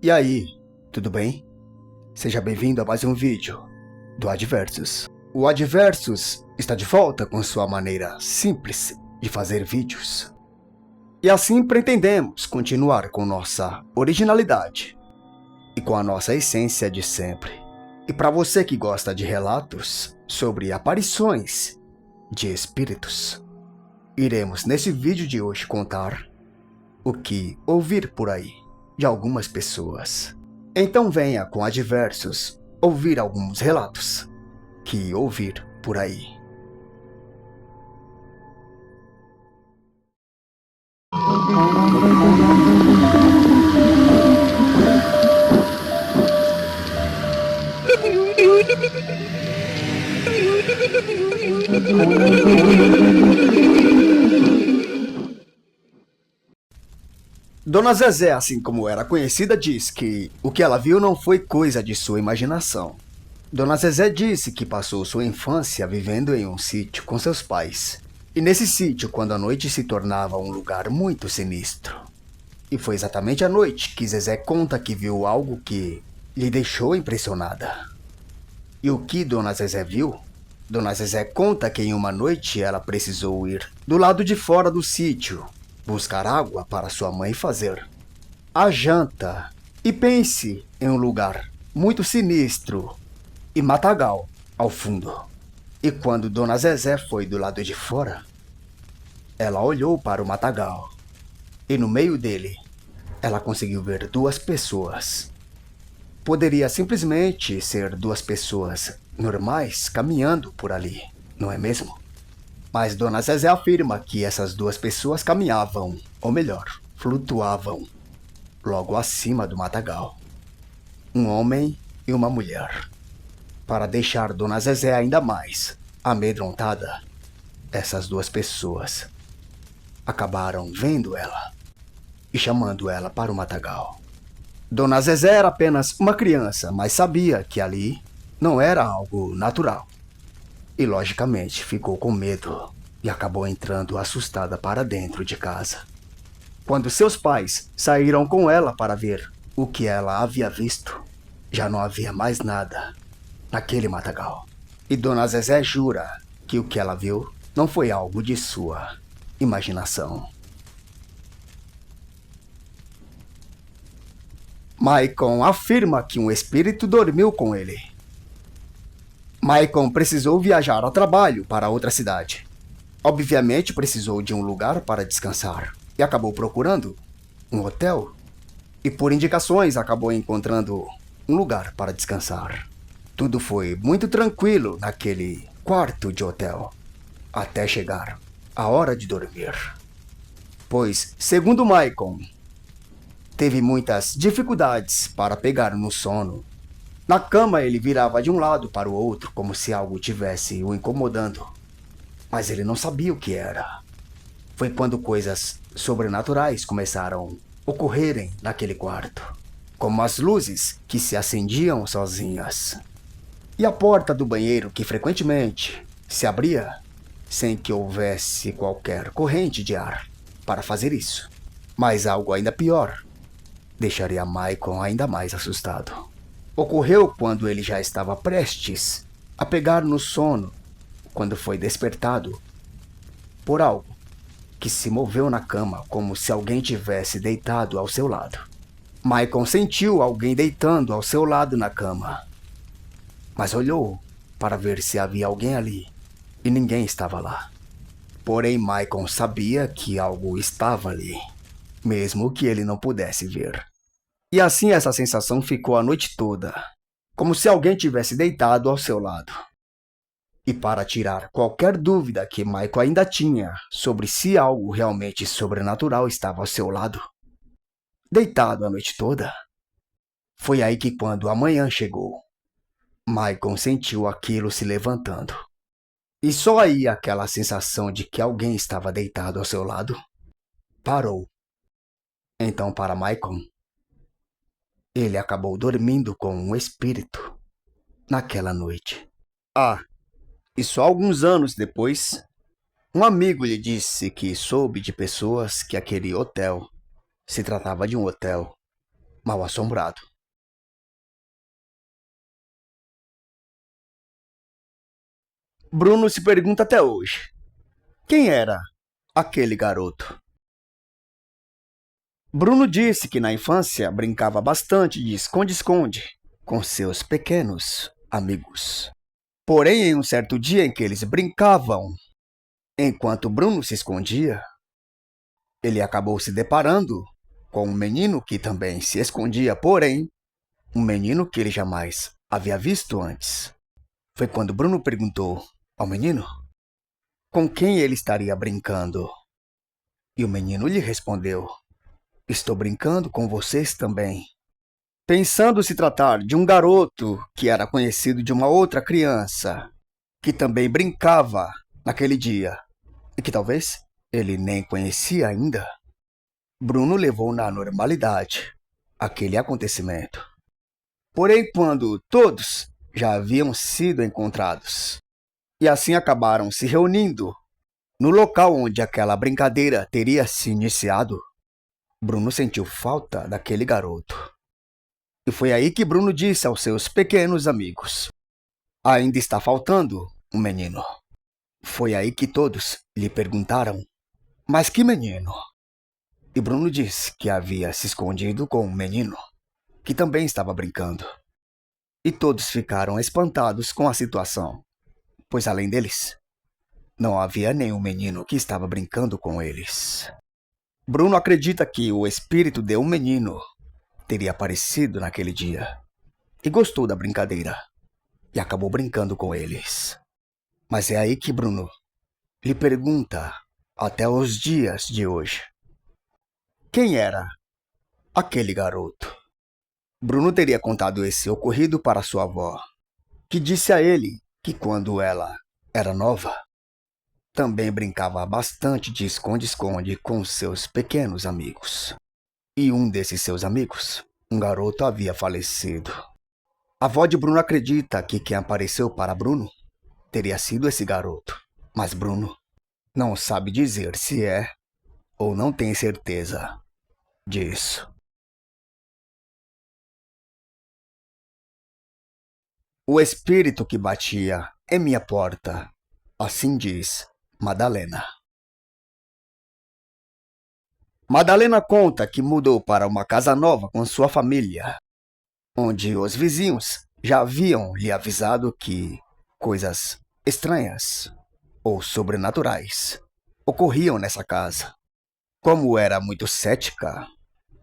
E aí, tudo bem? Seja bem-vindo a mais um vídeo do Adversus. O Adversus está de volta com sua maneira simples de fazer vídeos. E assim pretendemos continuar com nossa originalidade e com a nossa essência de sempre. E para você que gosta de relatos sobre aparições de espíritos, iremos nesse vídeo de hoje contar o que ouvir por aí de algumas pessoas. Então venha com Adversus ouvir alguns relatos que ouvir por aí. Dona Zezé, assim como era conhecida, diz que o que ela viu não foi coisa de sua imaginação. Dona Zezé disse que passou sua infância vivendo em um sítio com seus pais. E nesse sítio, quando a noite se tornava um lugar muito sinistro. E foi exatamente à noite que Zezé conta que viu algo que lhe deixou impressionada. E o que Dona Zezé viu? Dona Zezé conta que em uma noite ela precisou ir do lado de fora do sítio buscar água para sua mãe fazer a janta. E pense em um lugar muito sinistro e matagal ao fundo. E quando Dona Zezé foi do lado de fora, ela olhou para o matagal. E no meio dele, ela conseguiu ver duas pessoas. Poderia simplesmente ser duas pessoas normais caminhando por ali, não é mesmo? Mas Dona Zezé afirma que essas duas pessoas caminhavam, ou melhor, flutuavam, logo acima do matagal. Um homem e uma mulher. Para deixar Dona Zezé ainda mais amedrontada, essas duas pessoas acabaram vendo ela e chamando ela para o matagal. Dona Zezé era apenas uma criança, mas sabia que ali não era algo natural. E logicamente ficou com medo e acabou entrando assustada para dentro de casa. Quando seus pais saíram com ela para ver o que ela havia visto, já não havia mais nada naquele matagal. E Dona Zezé jura que o que ela viu não foi algo de sua imaginação. Maicon afirma que um espírito dormiu com ele. Maicon precisou viajar a trabalho para outra cidade. Obviamente precisou de um lugar para descansar e acabou procurando um hotel. E por indicações acabou encontrando um lugar para descansar. Tudo foi muito tranquilo naquele quarto de hotel, até chegar a hora de dormir. Pois, segundo Maicon, teve muitas dificuldades para pegar no sono. Na cama ele virava de um lado para o outro como se algo tivesse o incomodando. Mas ele não sabia o que era. Foi quando coisas sobrenaturais começaram a ocorrerem naquele quarto, como as luzes que se acendiam sozinhas. E a porta do banheiro que frequentemente se abria sem que houvesse qualquer corrente de ar para fazer isso. Mas algo ainda pior deixaria Maicon ainda mais assustado. Ocorreu quando ele já estava prestes a pegar no sono, quando foi despertado por algo que se moveu na cama como se alguém tivesse deitado ao seu lado. Maicon sentiu alguém deitando ao seu lado na cama, mas olhou para ver se havia alguém ali e ninguém estava lá. Porém, Maicon sabia que algo estava ali, mesmo que ele não pudesse ver. E assim essa sensação ficou a noite toda, como se alguém tivesse deitado ao seu lado. E para tirar qualquer dúvida que Maicon ainda tinha sobre se algo realmente sobrenatural estava ao seu lado, deitado a noite toda, foi aí que quando a manhã chegou, Maicon sentiu aquilo se levantando. E só aí aquela sensação de que alguém estava deitado ao seu lado parou. Então, para Maicon, ele acabou dormindo com um espírito naquela noite. E só alguns anos depois, um amigo lhe disse que soube de pessoas que aquele hotel se tratava de um hotel mal-assombrado. Bruno se pergunta até hoje: quem era aquele garoto? Bruno disse que na infância brincava bastante de esconde-esconde com seus pequenos amigos. Porém, em um certo dia em que eles brincavam, enquanto Bruno se escondia, ele acabou se deparando com um menino que também se escondia, porém, um menino que ele jamais havia visto antes. Foi quando Bruno perguntou ao menino com quem ele estaria brincando. E o menino lhe respondeu: estou brincando com vocês também. Pensando se tratar de um garoto que era conhecido de uma outra criança, que também brincava naquele dia, e que talvez ele nem conhecia ainda, Bruno levou na normalidade aquele acontecimento. Porém, quando todos já haviam sido encontrados, e assim acabaram se reunindo no local onde aquela brincadeira teria se iniciado, Bruno sentiu falta daquele garoto. E foi aí que Bruno disse aos seus pequenos amigos: ainda está faltando um menino. Foi aí que todos lhe perguntaram: mas que menino? E Bruno disse que havia se escondido com um menino que também estava brincando. E todos ficaram espantados com a situação, pois além deles, não havia nenhum menino que estava brincando com eles. Bruno acredita que o espírito de um menino teria aparecido naquele dia e gostou da brincadeira e acabou brincando com eles. Mas é aí que Bruno lhe pergunta, até os dias de hoje: quem era aquele garoto? Bruno teria contado esse ocorrido para sua avó, que disse a ele que quando ela era nova, também brincava bastante de esconde-esconde com seus pequenos amigos. E um desses seus amigos, um garoto, havia falecido. A avó de Bruno acredita que quem apareceu para Bruno teria sido esse garoto, mas Bruno não sabe dizer se é ou não tem certeza disso. O espírito que batia em minha porta, assim diz Madalena. Madalena conta que mudou para uma casa nova com sua família, onde os vizinhos já haviam lhe avisado que coisas estranhas ou sobrenaturais ocorriam nessa casa. Como era muito cética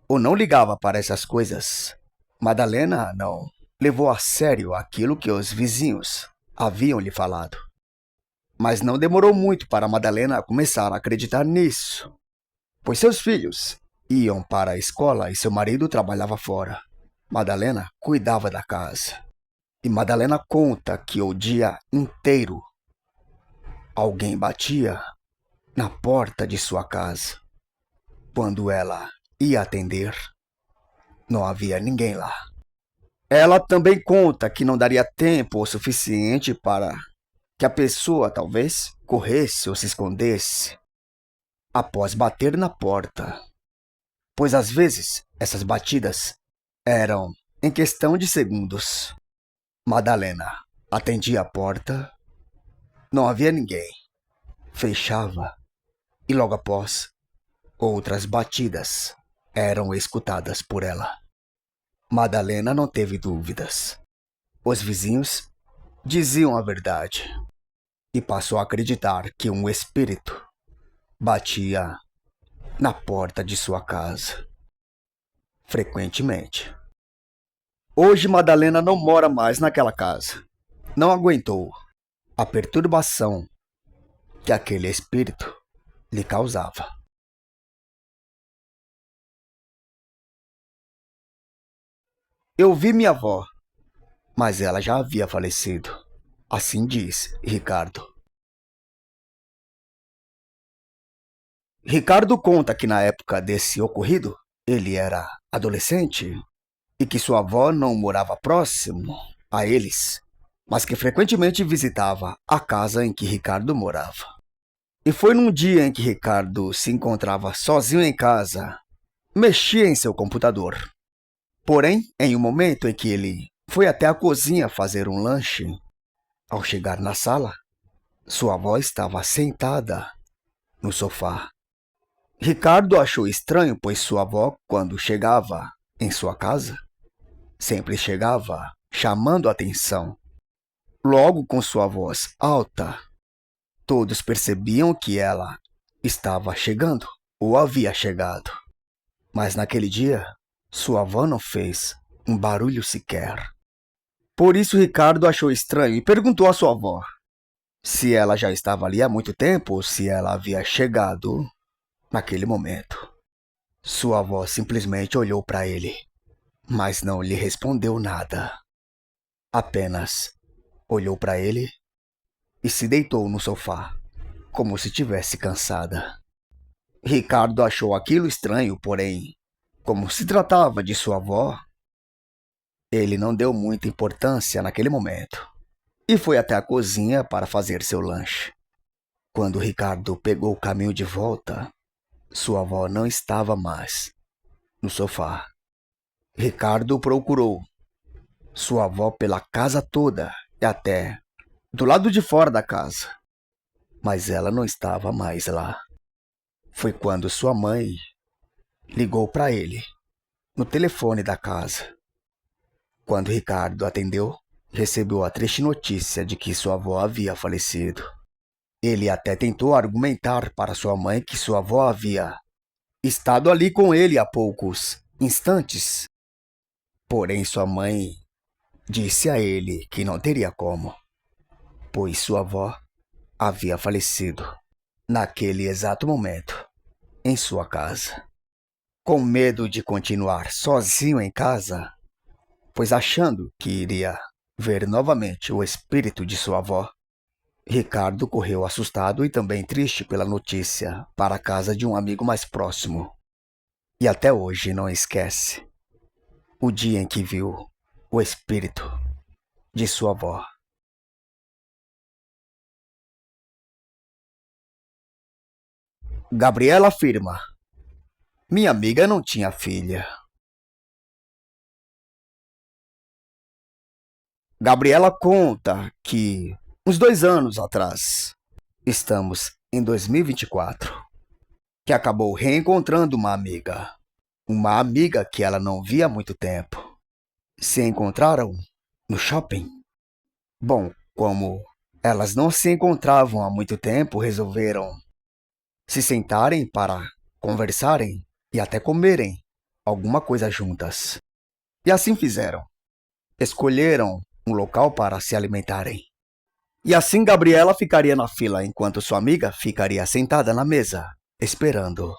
ou não ligava para essas coisas, Madalena não levou a sério aquilo que os vizinhos haviam lhe falado. Mas não demorou muito para Madalena começar a acreditar nisso, pois seus filhos iam para a escola e seu marido trabalhava fora. Madalena cuidava da casa. E Madalena conta que o dia inteiro alguém batia na porta de sua casa. Quando ela ia atender, não havia ninguém lá. Ela também conta que não daria tempo o suficiente para que a pessoa talvez corresse ou se escondesse após bater na porta, pois às vezes essas batidas eram em questão de segundos. Madalena atendia a porta, não havia ninguém, fechava e logo após, outras batidas eram escutadas por ela. Madalena não teve dúvidas. Os vizinhos diziam a verdade e passou a acreditar que um espírito batia na porta de sua casa frequentemente. Hoje Madalena não mora mais naquela casa. Não aguentou a perturbação que aquele espírito lhe causava. Eu vi minha avó, mas ela já havia falecido. Assim diz Ricardo. Ricardo conta que na época desse ocorrido, ele era adolescente e que sua avó não morava próximo a eles, mas que frequentemente visitava a casa em que Ricardo morava. E foi num dia em que Ricardo se encontrava sozinho em casa, mexia em seu computador, Porém, em um momento em que ele foi até a cozinha fazer um lanche, ao chegar na sala, sua avó estava sentada no sofá. Ricardo achou estranho, pois sua avó, quando chegava em sua casa, sempre chegava chamando a atenção. Logo, com sua voz alta, todos percebiam que ela estava chegando ou havia chegado. Mas naquele dia, sua avó não fez um barulho sequer. Por isso, Ricardo achou estranho e perguntou à sua avó se ela já estava ali há muito tempo ou se ela havia chegado naquele momento. Sua avó simplesmente olhou para ele, mas não lhe respondeu nada. Apenas olhou para ele e se deitou no sofá, como se tivesse cansada. Ricardo achou aquilo estranho, porém, como se tratava de sua avó, ele não deu muita importância naquele momento e foi até a cozinha para fazer seu lanche. Quando Ricardo pegou o caminho de volta, sua avó não estava mais no sofá. Ricardo procurou sua avó pela casa toda e até do lado de fora da casa, mas ela não estava mais lá. Foi quando sua mãe ligou para ele no telefone da casa. Quando Ricardo atendeu, recebeu a triste notícia de que sua avó havia falecido. Ele até tentou argumentar para sua mãe que sua avó havia estado ali com ele há poucos instantes. Porém, sua mãe disse a ele que não teria como, pois sua avó havia falecido naquele exato momento em sua casa. Com medo de continuar sozinho em casa, pois achando que iria ver novamente o espírito de sua avó, Ricardo correu assustado e também triste pela notícia para a casa de um amigo mais próximo. E até hoje não esquece o dia em que viu o espírito de sua avó. Gabriela afirma: minha amiga não tinha filha. Gabriela conta que, uns 2 anos atrás, estamos em 2024, que acabou reencontrando uma amiga. Uma amiga que ela não via há muito tempo. Se encontraram no shopping. Bom, como elas não se encontravam há muito tempo, resolveram se sentarem para conversarem e até comerem alguma coisa juntas. E assim fizeram. Escolheram um local para se alimentarem. E assim Gabriela ficaria na fila enquanto sua amiga ficaria sentada na mesa, esperando.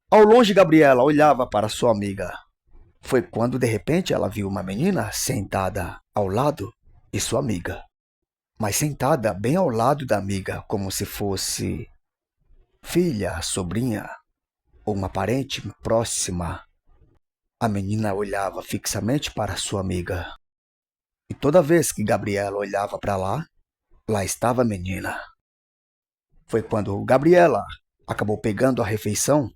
Ao longe, Gabriela olhava para sua amiga. Foi quando de repente ela viu uma menina sentada ao lado de sua amiga, mas sentada bem ao lado da amiga, como se fosse filha, sobrinha ou uma parente próxima. A menina olhava fixamente para sua amiga. E toda vez que Gabriela olhava para lá, lá estava a menina. Foi quando Gabriela acabou pegando a refeição,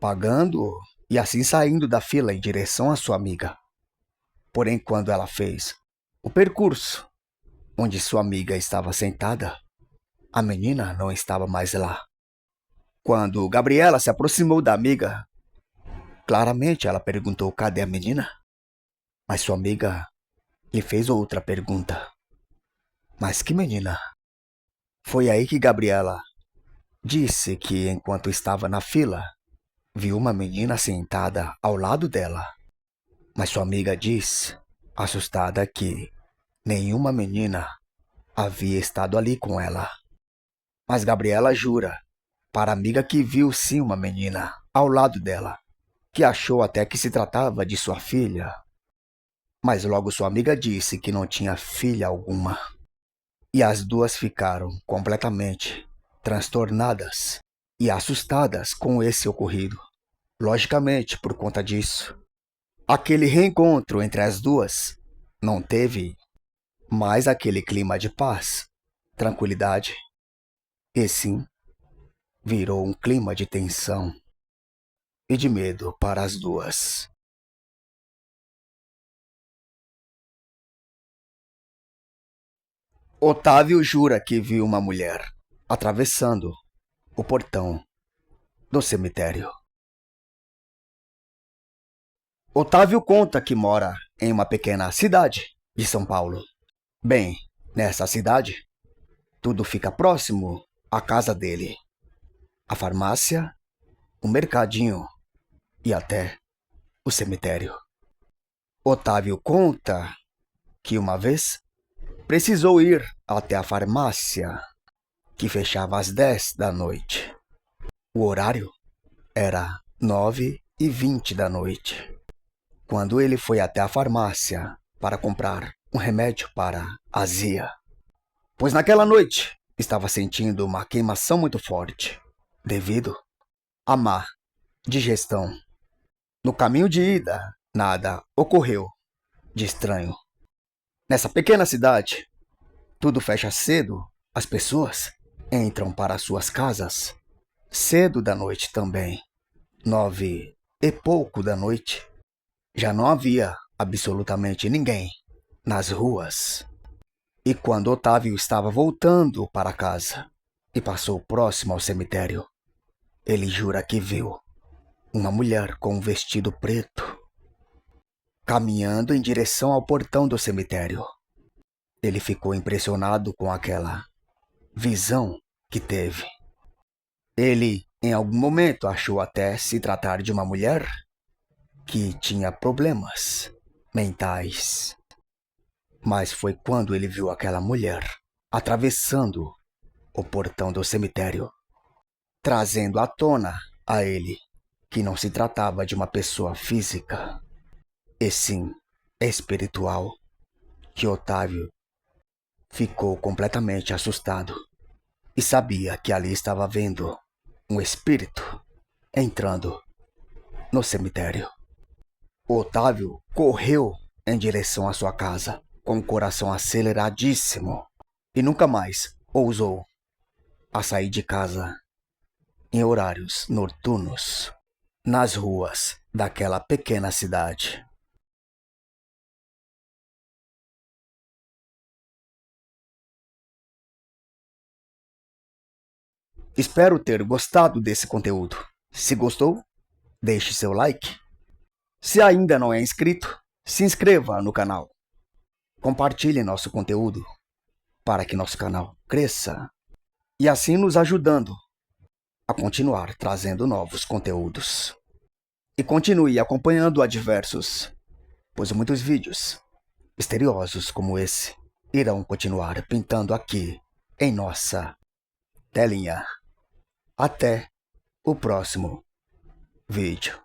pagando e assim saindo da fila em direção à sua amiga. Porém, quando ela fez o percurso onde sua amiga estava sentada, a menina não estava mais lá. Quando Gabriela se aproximou da amiga, claramente ela perguntou cadê a menina? Mas sua amiga lhe fez outra pergunta. Mas que menina? Foi aí que Gabriela disse que enquanto estava na fila, viu uma menina sentada ao lado dela. Mas sua amiga disse, assustada, que nenhuma menina havia estado ali com ela. Mas Gabriela jura para a amiga que viu sim uma menina ao lado dela, que achou até que se tratava de sua filha. Mas logo sua amiga disse que não tinha filha alguma. E as duas ficaram completamente transtornadas e assustadas com esse ocorrido. Logicamente, por conta disso, aquele reencontro entre as duas não teve mais aquele clima de paz, tranquilidade, e sim virou um clima de tensão e de medo para as duas. Otávio jura que viu uma mulher atravessando o portão do cemitério. Otávio conta que mora em uma pequena cidade de São Paulo. Bem, nessa cidade, tudo fica próximo à casa dele. A farmácia, o mercadinho e até o cemitério. Otávio conta que uma vez precisou ir até a farmácia, que fechava às 10 da noite. O horário era 9h20 da noite, quando ele foi até a farmácia para comprar um remédio para azia, pois naquela noite estava sentindo uma queimação muito forte, devido à má digestão. No caminho de ida, nada ocorreu de estranho. Nessa pequena cidade, tudo fecha cedo, as pessoas entram para suas casas cedo da noite também. 9h da noite. Já não havia absolutamente ninguém nas ruas. E quando Otávio estava voltando para casa e passou próximo ao cemitério, ele jura que viu uma mulher com um vestido preto caminhando em direção ao portão do cemitério. Ele ficou impressionado com aquela visão que teve. Ele, em algum momento, achou até se tratar de uma mulher que tinha problemas mentais. Mas foi quando ele viu aquela mulher atravessando o portão do cemitério, trazendo à tona a ele que não se tratava de uma pessoa física, e sim espiritual, que Otávio ficou completamente assustado e sabia que ali estava vendo um espírito entrando no cemitério. Otávio correu em direção à sua casa com o coração aceleradíssimo e nunca mais ousou a sair de casa em horários noturnos nas ruas daquela pequena cidade. Espero ter gostado desse conteúdo. Se gostou, deixe seu like. Se ainda não é inscrito, se inscreva no canal. Compartilhe nosso conteúdo para que nosso canal cresça e assim nos ajudando a continuar trazendo novos conteúdos. E continue acompanhando a diversos, pois muitos vídeos misteriosos como esse irão continuar pintando aqui em nossa telinha. Até o próximo vídeo.